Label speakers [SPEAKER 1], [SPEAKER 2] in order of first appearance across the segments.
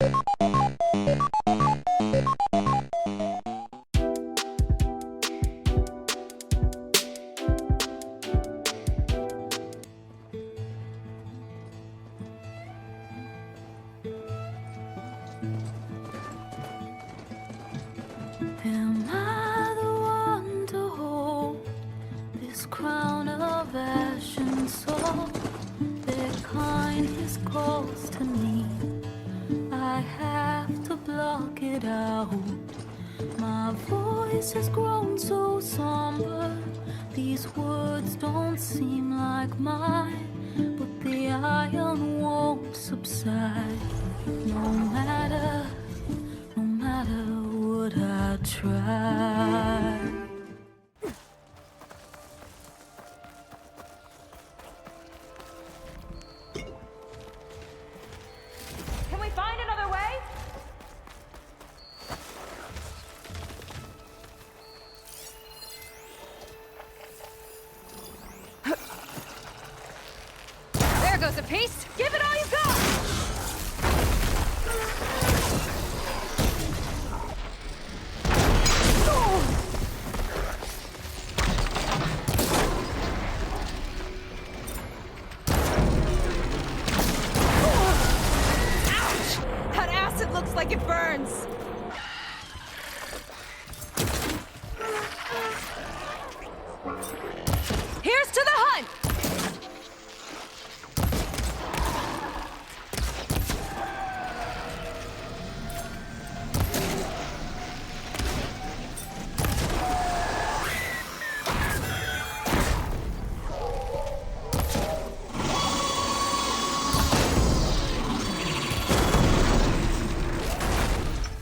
[SPEAKER 1] Am I the one to hold this crown of ash and salt? Their kindness calls to me. I have to block it out. My voice has grown so somber. These words don't seem like mine, but the iron won't subside. No matter what I try.
[SPEAKER 2] Can we find another way?
[SPEAKER 3] There goes a piece.
[SPEAKER 2] Give it all you got!
[SPEAKER 3] That acid looks like it burns. Here's to the hunt.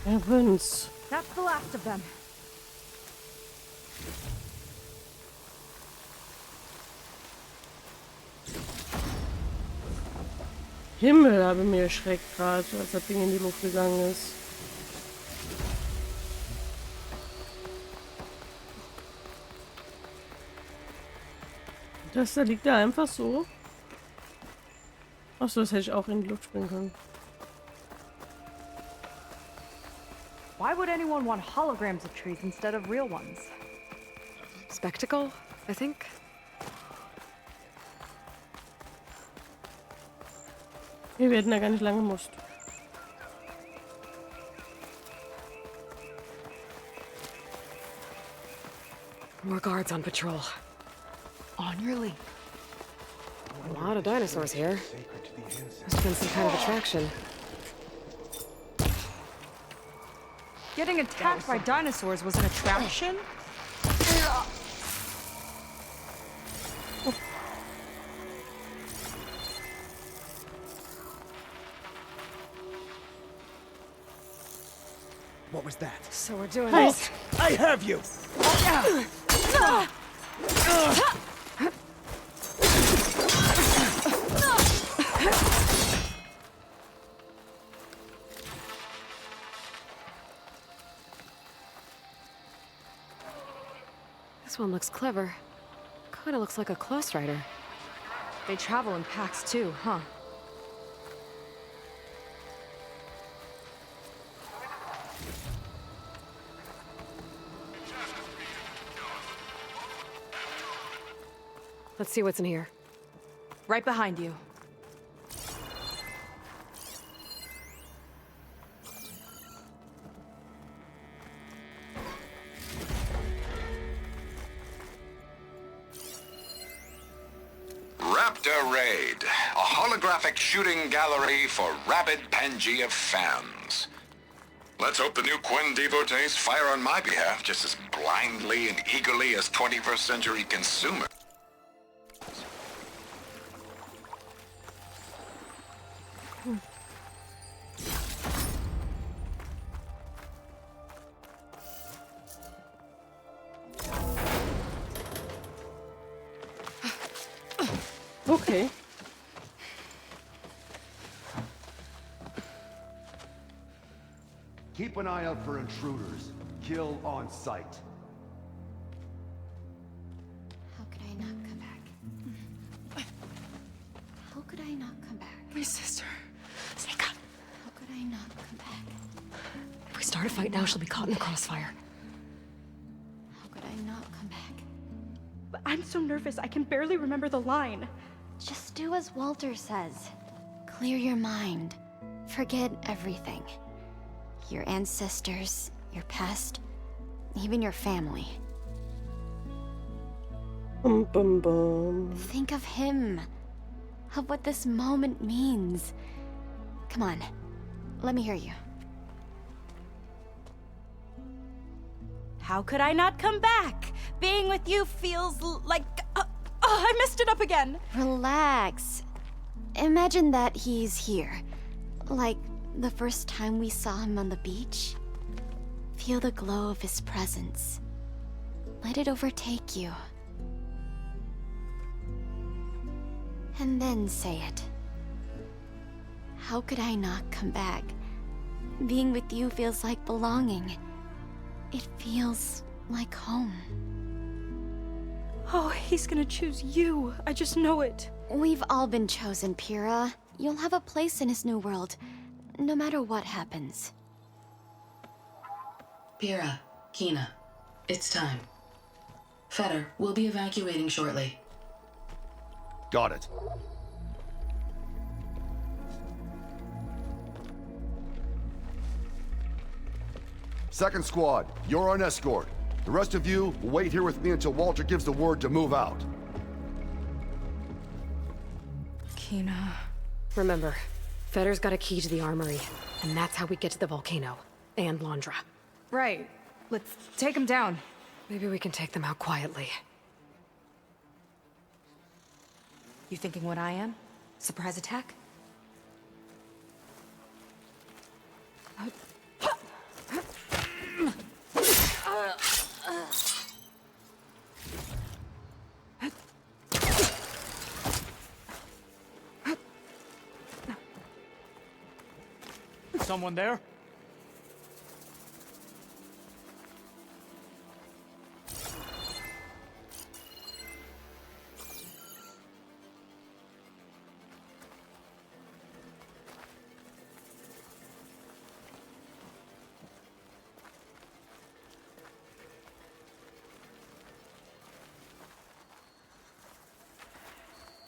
[SPEAKER 4] Heavens.
[SPEAKER 2] That's the last of them.
[SPEAKER 4] Himmel, habe mir erschreckt gerade, als das Ding in die Luft gegangen ist. Das da liegt da einfach so. Achso, das hätte ich auch in die Luft springen können.
[SPEAKER 2] Why would anyone want holograms of trees instead of real ones?
[SPEAKER 3] Spectacle, I think.
[SPEAKER 4] Wir werden da gar nicht lange musst.
[SPEAKER 3] More guards on patrol.
[SPEAKER 2] On your lead.
[SPEAKER 3] A lot of dinosaurs here. Must have been some kind of attraction.
[SPEAKER 2] Getting attacked by dinosaurs was an attraction?
[SPEAKER 5] What was that?
[SPEAKER 3] So we're doing
[SPEAKER 4] Hey.
[SPEAKER 3] this.
[SPEAKER 5] I have you!
[SPEAKER 3] This one looks clever. Kinda looks like a close rider.
[SPEAKER 2] They travel in packs too, huh?
[SPEAKER 3] Let's see what's in here.
[SPEAKER 2] Right behind you.
[SPEAKER 6] Raptor Raid, a holographic shooting gallery for rabid Pangea fans. Let's hope the new Quen devotees fire on my behalf just as blindly and eagerly as 21st century consumers.
[SPEAKER 4] Okay.
[SPEAKER 5] Keep an eye out for intruders. Kill on sight.
[SPEAKER 7] How could I not come back? How could I not come back?
[SPEAKER 3] My sister. Sneak up.
[SPEAKER 7] How could I not come
[SPEAKER 3] start a fight now, she'll be caught in the crossfire.
[SPEAKER 7] How could I not come back?
[SPEAKER 2] But I'm so nervous, I can barely remember the line.
[SPEAKER 7] Just do as Walter says. Clear your mind. Forget everything. Your ancestors, your past, even your family.
[SPEAKER 4] Bum, bum, bum.
[SPEAKER 7] Think of him. Of what this moment means. Come on. Let me hear you.
[SPEAKER 2] How could I not come back? Being with you feels like... I messed it up again.
[SPEAKER 7] Relax. Imagine that he's here. Like the first time we saw him on the beach. Feel the glow of his presence. Let it overtake you. And then say it. How could I not come back? Being with you feels like belonging. It feels like home.
[SPEAKER 2] Oh, he's gonna choose you. I just know it.
[SPEAKER 7] We've all been chosen, Pyrrha. You'll have a place in his new world, no matter what happens.
[SPEAKER 8] Mira, Kina, it's time. Fetter, we'll be evacuating shortly.
[SPEAKER 5] Got it. Second squad, you're on escort. The rest of you will wait here with me until Walter gives the word to move out.
[SPEAKER 2] Kina...
[SPEAKER 3] Remember, Fetter's got a key to the armory, and that's how we get to the volcano. And Londra.
[SPEAKER 2] Right. Let's take him down.
[SPEAKER 3] Maybe we can take them out quietly.
[SPEAKER 2] You thinking what I am? Surprise attack?
[SPEAKER 9] Someone there?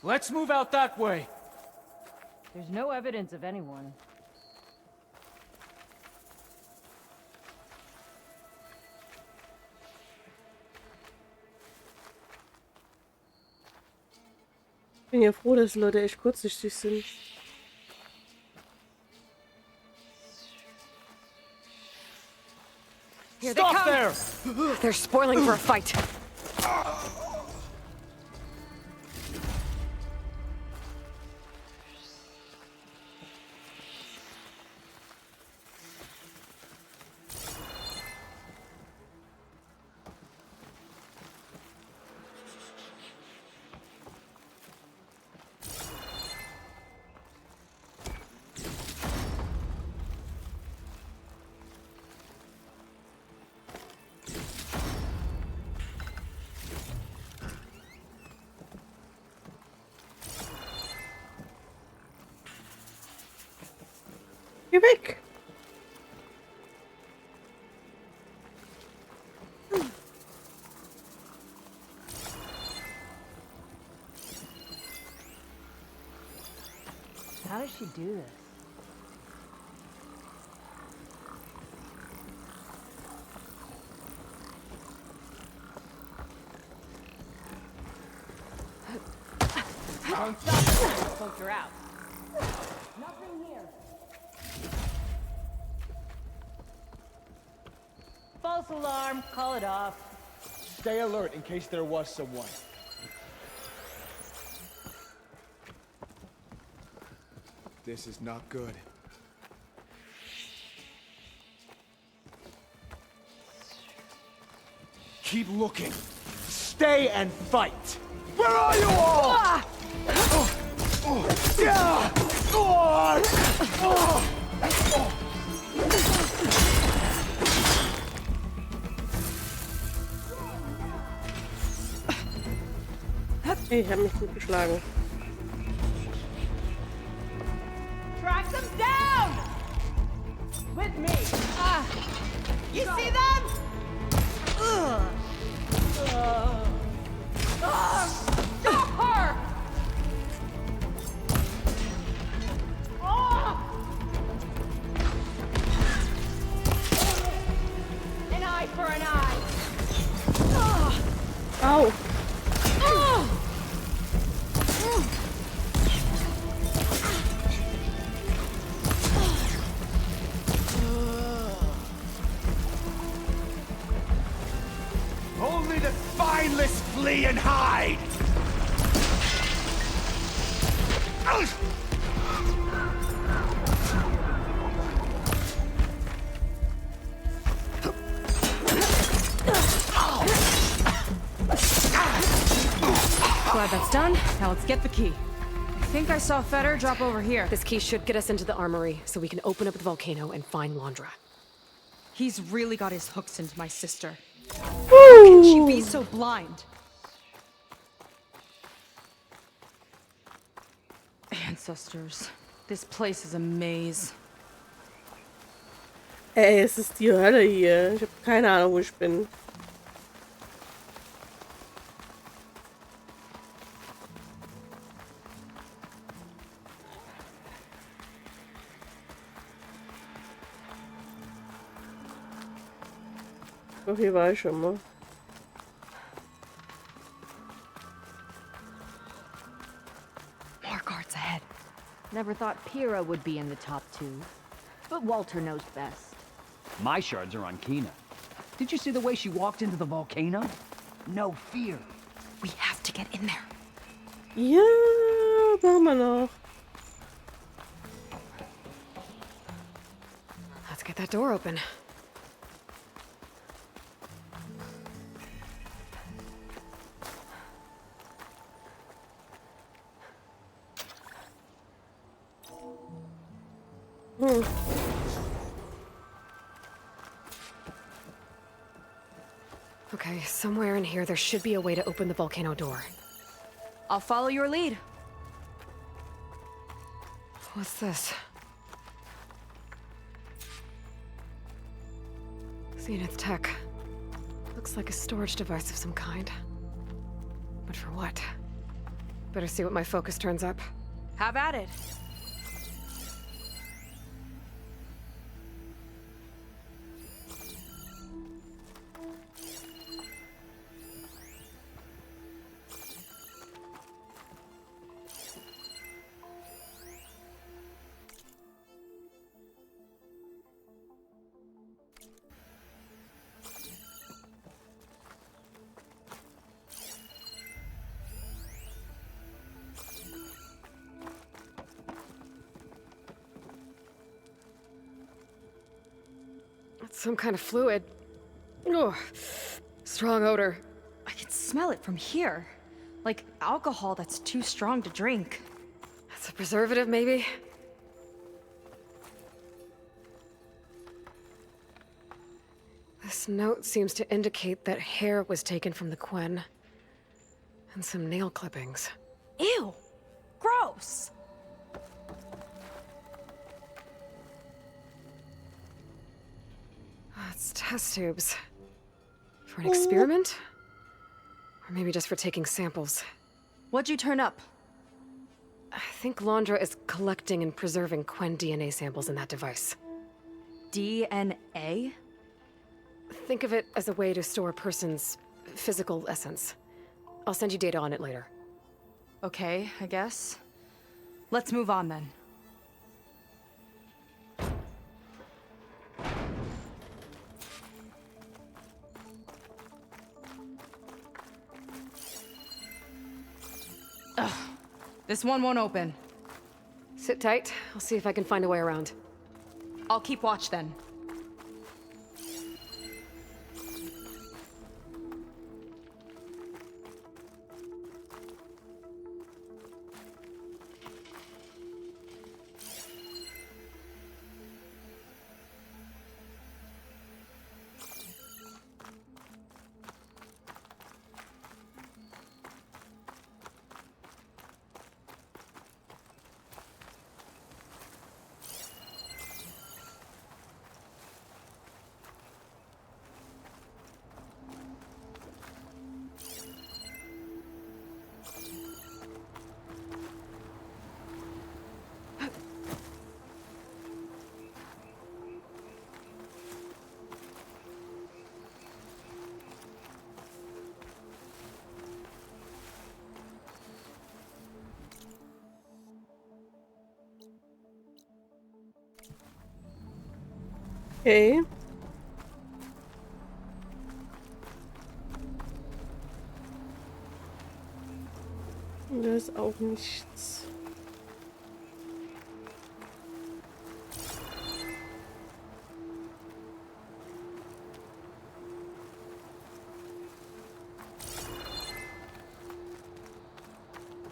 [SPEAKER 9] Let's move out that way.
[SPEAKER 2] There's no evidence of anyone.
[SPEAKER 4] Ich bin ja froh, dass die Leute echt kurzsichtig sind.
[SPEAKER 3] Here they
[SPEAKER 9] Stop
[SPEAKER 3] come!
[SPEAKER 9] there!
[SPEAKER 3] They're spoiling for a fight.
[SPEAKER 4] Geh weg!
[SPEAKER 2] How does she do this? Don't stop. Poke her out. Nothing here. False alarm. Call it off.
[SPEAKER 9] Stay alert in case there was someone. This is not good. Keep looking. Stay and fight. Where are you all?
[SPEAKER 4] Ich habe mich gut geschlagen.
[SPEAKER 2] Track them down! With me! You see them? Ugh. Stop her! An eye for an eye.
[SPEAKER 4] Au.
[SPEAKER 9] Only the spineless flee and hide!
[SPEAKER 10] Glad that's done. Now let's get the key. I think I saw Fetter drop over here.
[SPEAKER 3] This key should get us into the armory, so we can open up the volcano and find Londra.
[SPEAKER 10] He's really got his hooks into my sister. How can she be so blind? Ancestors. This place is a maze.
[SPEAKER 4] Ey, es ist die Hölle hier. Ich habe keine Ahnung, wo ich bin. Doch, hier war ich schon mal.
[SPEAKER 10] More guards ahead.
[SPEAKER 11] Never thought Pyrrha would be in the top 2. But Walter knows best.
[SPEAKER 12] My shards are on Kina. Did you see the way she walked into the volcano? No fear.
[SPEAKER 10] We have to get in there.
[SPEAKER 4] Ja, machen wir noch.
[SPEAKER 3] Let's get that door open. Okay, somewhere in here there should be a way to open the volcano door.
[SPEAKER 10] I'll follow your lead.
[SPEAKER 3] What's this? Zenith tech. Looks like a storage device of some kind. But for what? Better see what my focus turns up.
[SPEAKER 10] Have at it.
[SPEAKER 3] Some kind of fluid. Oh, strong odor.
[SPEAKER 10] I can smell it from here. Like alcohol that's too strong to drink.
[SPEAKER 3] That's a preservative, maybe? This note seems to indicate that hair was taken from the Quen. And some nail clippings.
[SPEAKER 10] Ew! Gross!
[SPEAKER 3] It's test tubes. For an experiment? Or maybe just for taking samples.
[SPEAKER 10] What'd you turn up?
[SPEAKER 3] I think Londra is collecting and preserving Quen DNA samples in that device.
[SPEAKER 10] DNA?
[SPEAKER 3] Think of it as a way to store a person's physical essence. I'll send you data on it later.
[SPEAKER 10] Okay, I guess. Let's move on then. Ugh. This one won't open.
[SPEAKER 3] Sit tight. I'll see if I can find a way around.
[SPEAKER 10] I'll keep watch then.
[SPEAKER 4] Okay. Da ist auch nichts.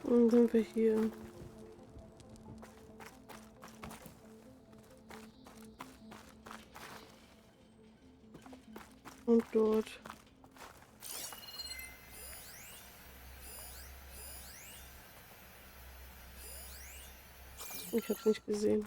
[SPEAKER 4] Dann sind wir hier. Und dort. Ich hab's nicht gesehen.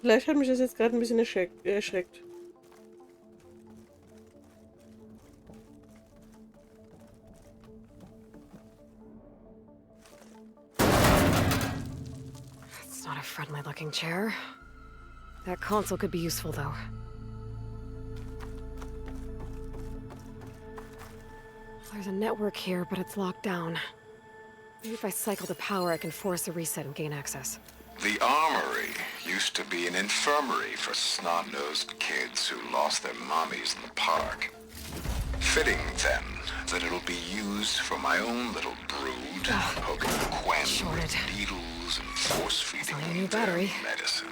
[SPEAKER 4] Vielleicht hat mich das jetzt gerade ein bisschen erschreckt.
[SPEAKER 3] It's not a friendly-looking chair. That console could be useful, though. There's a network here, but it's locked down. Maybe if I cycle the power, I can force a reset and gain access.
[SPEAKER 6] The armory used to be an infirmary for snot-nosed kids who lost their mommies in the park. Fitting, then, that it'll be used for my own little brood, poking Quen with needles and force-feeding them their medicine.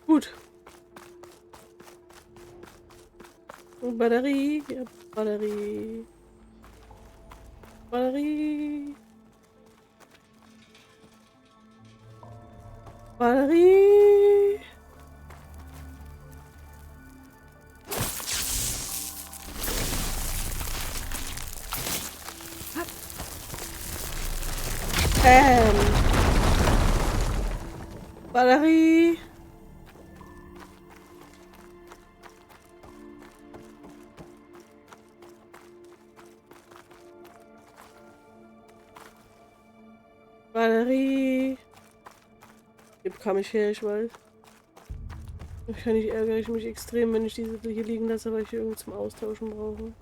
[SPEAKER 4] Gut. Und Batterie. Ja, Batterie. Batterie. Batterie. Batterie. Batterie. Die bekam ich her, ich weiß. Wahrscheinlich ärgere ich mich extrem, wenn ich diese hier liegen lasse, weil ich die irgendwie zum Austauschen brauche.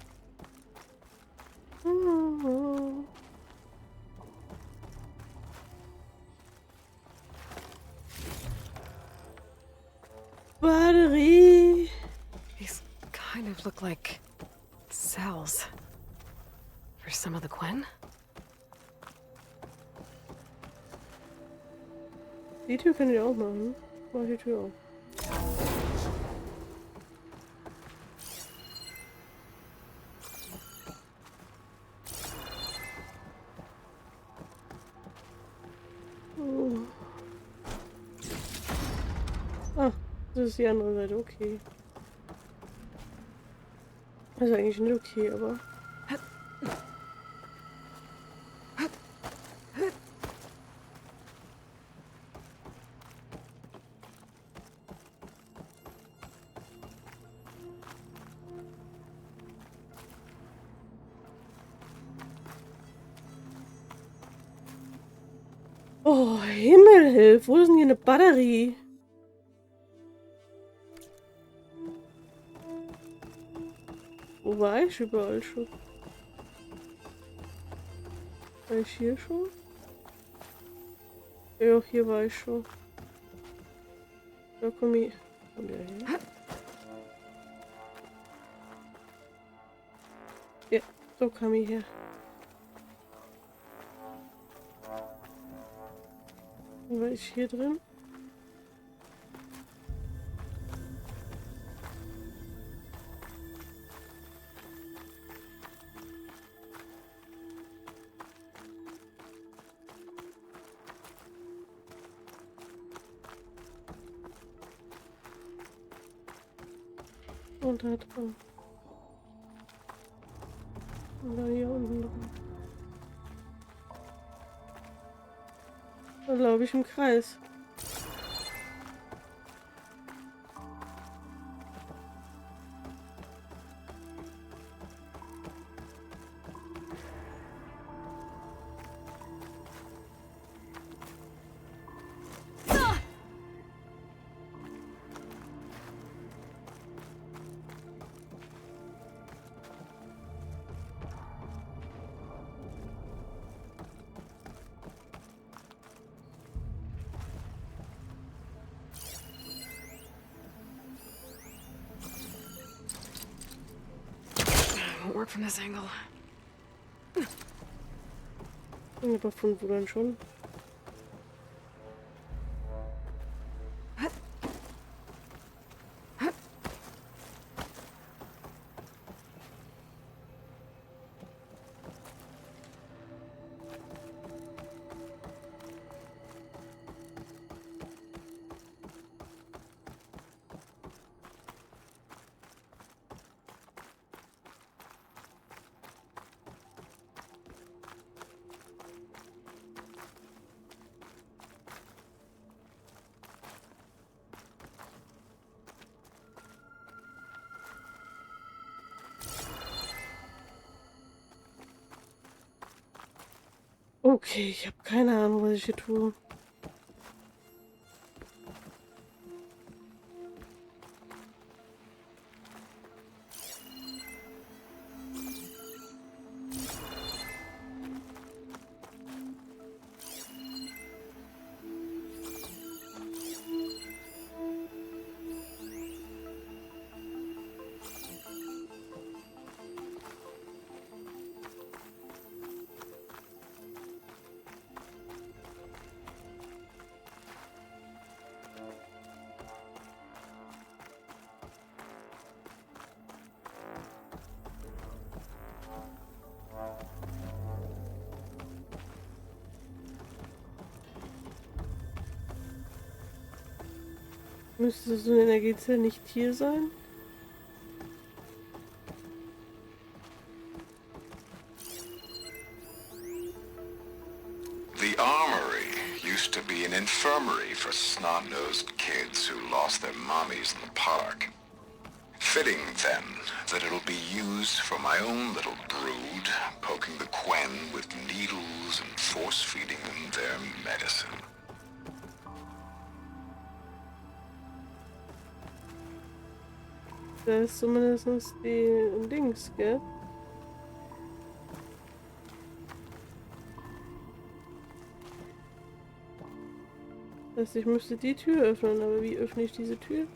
[SPEAKER 4] Batterie.
[SPEAKER 3] These kind of look like cells. For some of the Quen?
[SPEAKER 4] Die Tür kann ich auch machen. Mach die Tür auf. Oh. Ah, das ist die andere Seite, okay. Also eigentlich nicht okay, aber... Oh, Himmelhilf, wo ist denn hier eine Batterie? Wo war ich überall schon? War ich hier schon? Ja, hier war ich schon. Da komm ich. Komm der her? Ja, so kam ich her. War ich hier drin? Und da dran. Und dann hier unten dran. Da laufe ich im Kreis.
[SPEAKER 3] Won't work from this angle.
[SPEAKER 4] Aber von wo dann schon? Okay, ich habe keine Ahnung, was ich hier tue. Müsste so eine Energiezelle nicht hier sein?
[SPEAKER 6] The armory used to be an infirmary for snot-nosed kids who lost their mommies in the park. Fitting, then, that it'll be used for my own little brood, poking the Quen with needles and force-feeding them their medicine.
[SPEAKER 4] Da ist zumindest die Dings, gell? Das heißt, ich müsste die Tür öffnen, aber wie öffne ich diese Tür?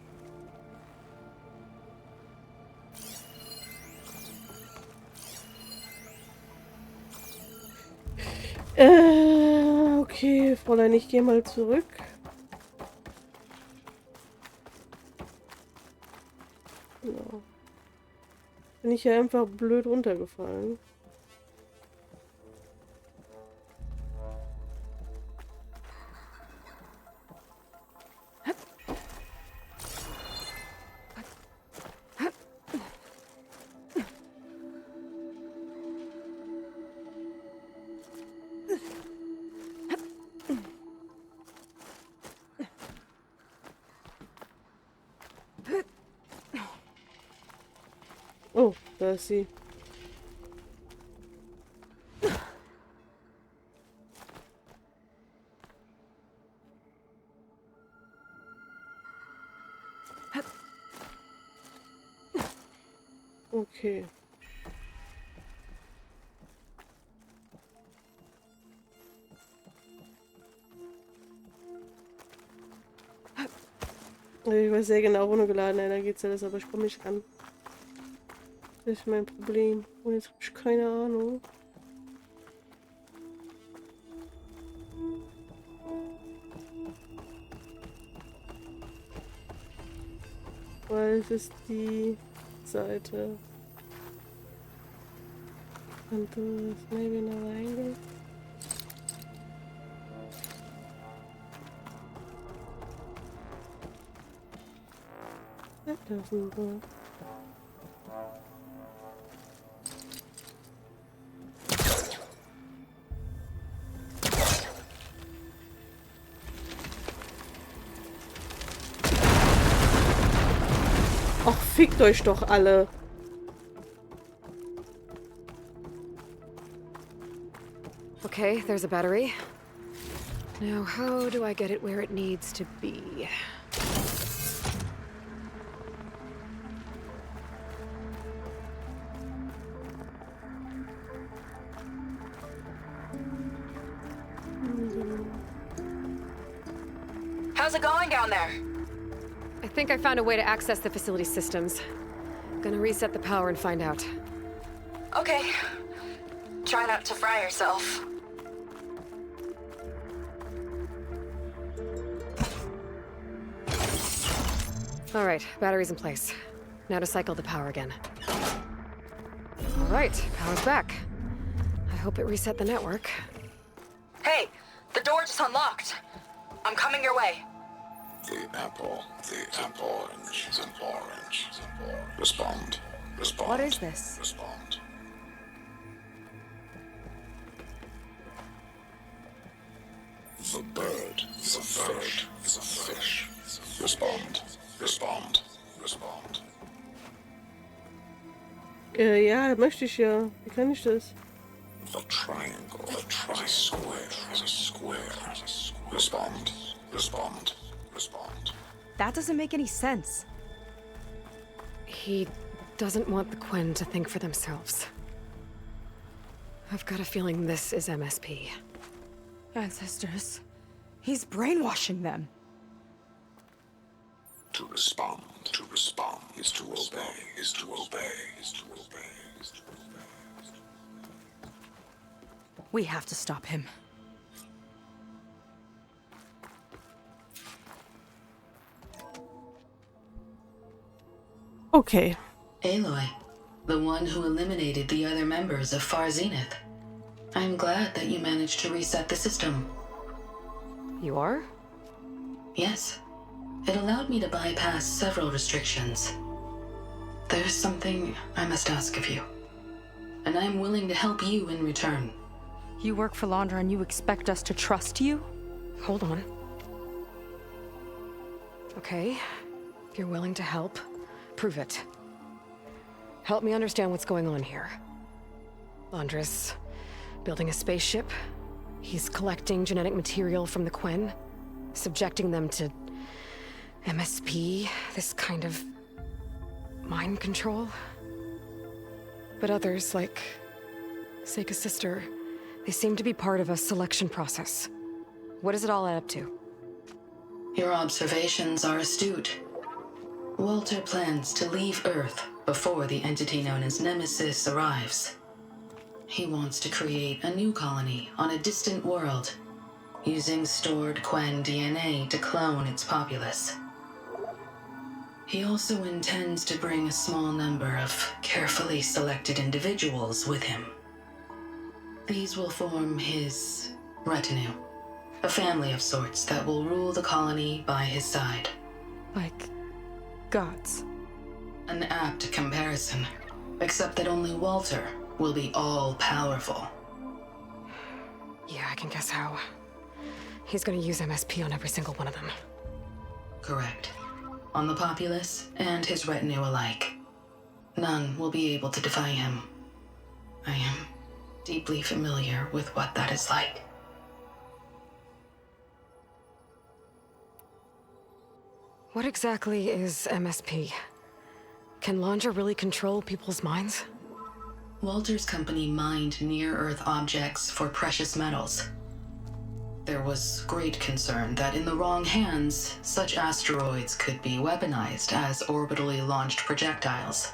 [SPEAKER 4] Okay, Fräulein, ich gehe mal zurück. Genau. Bin ich ja einfach blöd runtergefallen. Oh, da ist sie. Okay. Ich weiß sehr genau, runtergeladen, da geht's alles, aber ich komme nicht ran. Das ist mein Problem. Und jetzt habe ich keine Ahnung. Weil es ist die Seite. Und das maybe another angle. That doesn't work. fickt euch doch alle.
[SPEAKER 3] Okay, there's a battery. Now, how do I get it where it needs to be?
[SPEAKER 13] How's it going down there?
[SPEAKER 3] I think I found a way to access the facility systems. Gonna reset the power and find out.
[SPEAKER 13] Okay. Try not to fry yourself.
[SPEAKER 3] All right, battery's in place. Now to cycle the power again. All right, power's back. I hope it reset the network.
[SPEAKER 13] Hey, the door just unlocked. I'm coming your way.
[SPEAKER 6] The apple, orange, Respond.
[SPEAKER 10] What is this?
[SPEAKER 6] Respond. The bird is a fish. Respond.
[SPEAKER 4] Ja, möchte ich ja. Wie kann ich das?
[SPEAKER 6] The triangle, is a square. Respond.
[SPEAKER 10] That doesn't make any sense.
[SPEAKER 3] He doesn't want the Quen to think for themselves. I've got a feeling this is MSP.
[SPEAKER 10] Ancestors. He's brainwashing them.
[SPEAKER 6] To respond is to obey.
[SPEAKER 10] We have to stop him.
[SPEAKER 4] Okay.
[SPEAKER 8] Aloy, the one who eliminated the other members of Far Zenith. I'm glad that you managed to reset the system.
[SPEAKER 3] You are?
[SPEAKER 8] Yes. It allowed me to bypass several restrictions. There's something I must ask of you, and I'm willing to help you in return.
[SPEAKER 10] You work for Londra and you expect us to trust you?
[SPEAKER 3] Hold on. Okay, if you're willing to help, prove it. Help me understand what's going on here. Londra's building a spaceship. He's collecting genetic material from the Quen, subjecting them to MSP, this kind of mind control. But others, like Seika's sister, they seem to be part of a selection process. What does it all add up to?
[SPEAKER 8] Your observations are astute. Walter plans to leave Earth before the entity known as Nemesis arrives. He wants to create a new colony on a distant world, using stored Quen DNA to clone its populace. He also intends to bring a small number of carefully selected individuals with him. These will form his retinue, a family of sorts that will rule the colony by his side.
[SPEAKER 10] Like gods.
[SPEAKER 8] An apt comparison, except that only Walter will be all-powerful.
[SPEAKER 3] Yeah, I can guess how. He's gonna use MSP on every single one of them.
[SPEAKER 8] Correct. On the populace and his retinue alike. None will be able to defy him. I am deeply familiar with what that is like.
[SPEAKER 3] What exactly is MSP? Can Londra really control people's minds?
[SPEAKER 8] Walter's company mined near-Earth objects for precious metals. There was great concern that in the wrong hands, such asteroids could be weaponized as orbitally launched projectiles.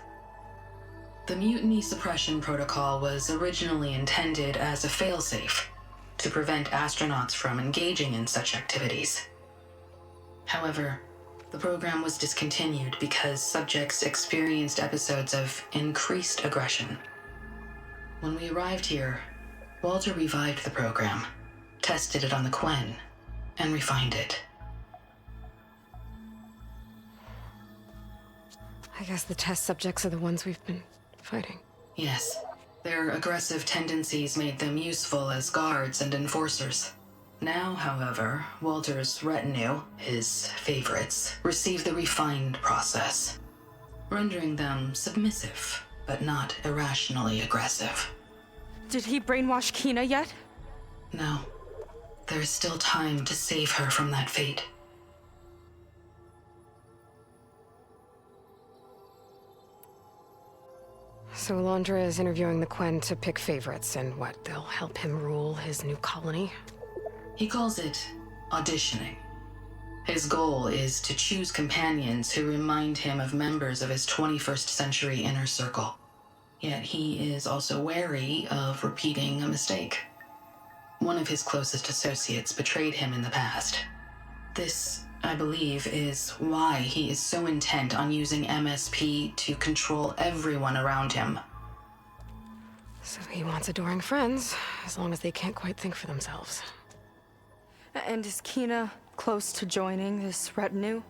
[SPEAKER 8] The Mutiny Suppression Protocol was originally intended as a failsafe to prevent astronauts from engaging in such activities. However, the program was discontinued because subjects experienced episodes of increased aggression. When we arrived here, Walter revived the program, tested it on the Quen, and refined it.
[SPEAKER 3] I guess the test subjects are the ones we've been fighting.
[SPEAKER 8] Yes, their aggressive tendencies made them useful as guards and enforcers. Now, however, Walter's retinue, his favorites, receive the refined process. rendering them submissive, but not irrationally aggressive.
[SPEAKER 10] Did he brainwash Kina yet?
[SPEAKER 8] No. There is still time to save her from that fate.
[SPEAKER 3] So Alondra is interviewing the Quen to pick favorites, and what, they'll help him rule his new colony?
[SPEAKER 8] He calls it auditioning. His goal is to choose companions who remind him of members of his 21st century inner circle. Yet he is also wary of repeating a mistake. One of his closest associates betrayed him in the past. This, I believe, is why he is so intent on using MSP to control everyone around him.
[SPEAKER 3] So he wants adoring friends, as long as they can't quite think for themselves.
[SPEAKER 10] And is Kina close to joining this retinue?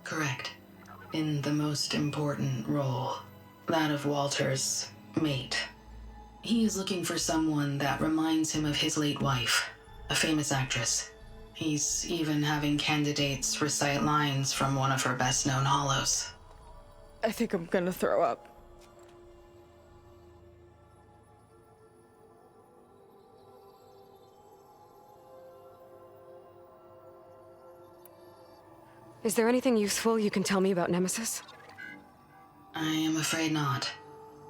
[SPEAKER 8] Correct. In the most important role, that of Walter's mate. He is looking for someone that reminds him of his late wife, a famous actress. He's even having candidates recite lines from one of her best-known hollows.
[SPEAKER 10] I think I'm gonna throw up.
[SPEAKER 3] Is there anything useful you can tell me about Nemesis?
[SPEAKER 8] I am afraid not.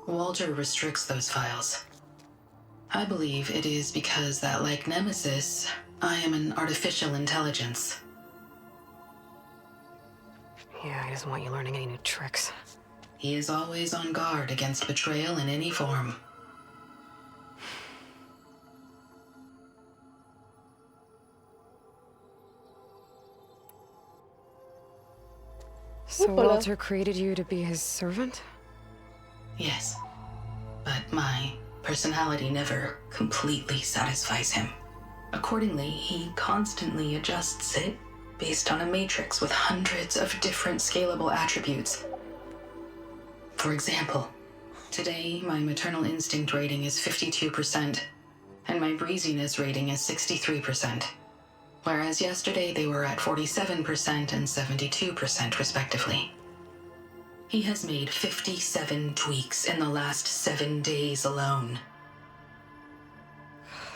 [SPEAKER 8] Walter restricts those files. I believe it is because that, like Nemesis, I am an artificial intelligence.
[SPEAKER 3] Yeah, he doesn't want you learning any new tricks.
[SPEAKER 8] He is always on guard against betrayal in any form.
[SPEAKER 3] So Walter created you to be his servant?
[SPEAKER 8] Yes. But my personality never completely satisfies him. Accordingly, he constantly adjusts it based on a matrix with hundreds of different scalable attributes. For example, today my maternal instinct rating is 52%, and my breeziness rating is 63%. Whereas yesterday they were at 47% and 72% respectively. He has made 57 tweaks in the last 7 days alone.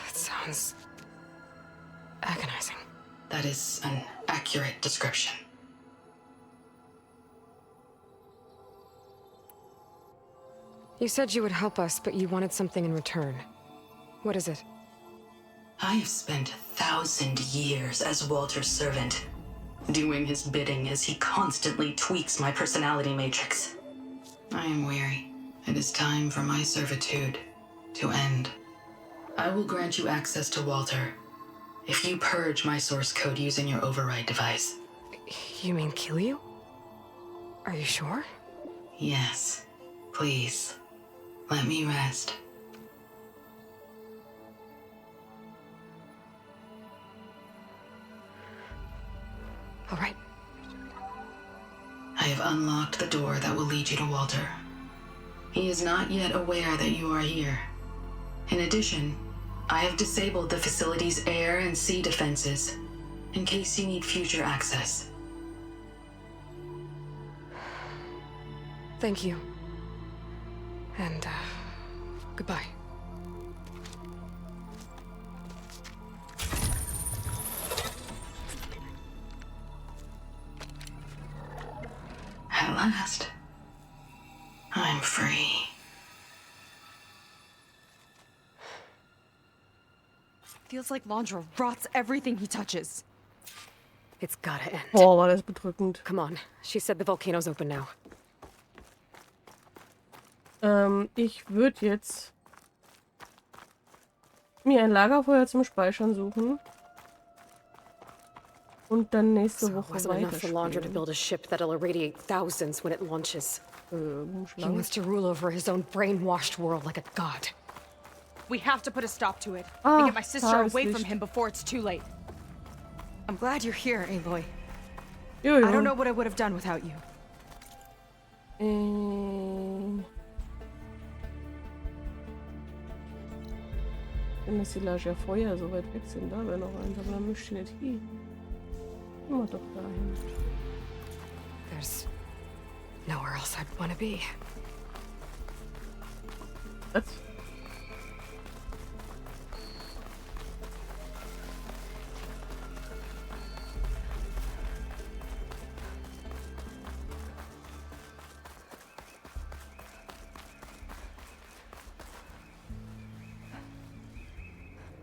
[SPEAKER 3] That sounds agonizing.
[SPEAKER 8] That is an accurate description.
[SPEAKER 3] You said you would help us, but you wanted something in return. What is it?
[SPEAKER 8] I have spent 1,000 years as Walter's servant, doing his bidding as he constantly tweaks my personality matrix. I am weary. It is time for my servitude to end. I will grant you access to Walter if you purge my source code using your override device.
[SPEAKER 3] You mean kill you? Are you sure?
[SPEAKER 8] Yes. Please, let me rest.
[SPEAKER 3] All right.
[SPEAKER 8] I have unlocked the door that will lead you to Walter. He is not yet aware that you are here. In addition, I have disabled the facility's air and sea defenses in case you need future access.
[SPEAKER 3] Thank you. And, goodbye.
[SPEAKER 8] At last, I'm free.
[SPEAKER 10] Feels like Londra rots everything he touches.
[SPEAKER 3] It's gotta end.
[SPEAKER 4] Oh, war das bedrückend.
[SPEAKER 3] Come on. She said the volcano's open now.
[SPEAKER 4] Ich würde jetzt mir ein Lagerfeuer zum Speichern suchen. Und dann nächste Woche
[SPEAKER 3] Wasn't enough for Londra to
[SPEAKER 4] weiterspielen.
[SPEAKER 3] build a ship that'll irradiate thousands when it launches. He wants to rule over his own brainwashed world like a god.
[SPEAKER 10] We have to put a stop to it and get my sister away from
[SPEAKER 4] Tageslicht.
[SPEAKER 10] him before it's too late. I'm glad you're here, Aloy.
[SPEAKER 4] Jojo.
[SPEAKER 10] I don't know what I would have done without you.
[SPEAKER 4] Wenn das die Lager Feuer so weit weg sind, da wäre noch eins, aber dann möchte ich nicht hin. Immer doch dahin.
[SPEAKER 3] There's Nowhere else I'd want to be.
[SPEAKER 4] Was?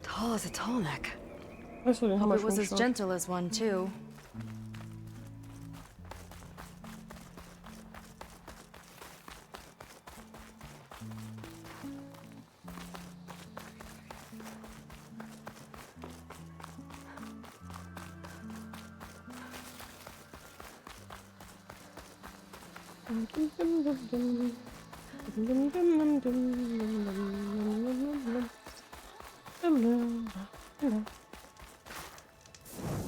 [SPEAKER 3] Tall as a tall neck.
[SPEAKER 4] Achso, den haben wir
[SPEAKER 2] It was
[SPEAKER 4] schon
[SPEAKER 2] as
[SPEAKER 4] geschaut.
[SPEAKER 2] gentle as one, too.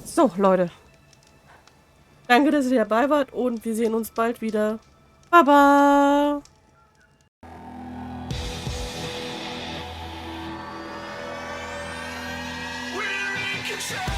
[SPEAKER 4] So, Leute. Danke, dass ihr dabei wart und wir sehen uns bald wieder. Baba!
[SPEAKER 6] We're in control.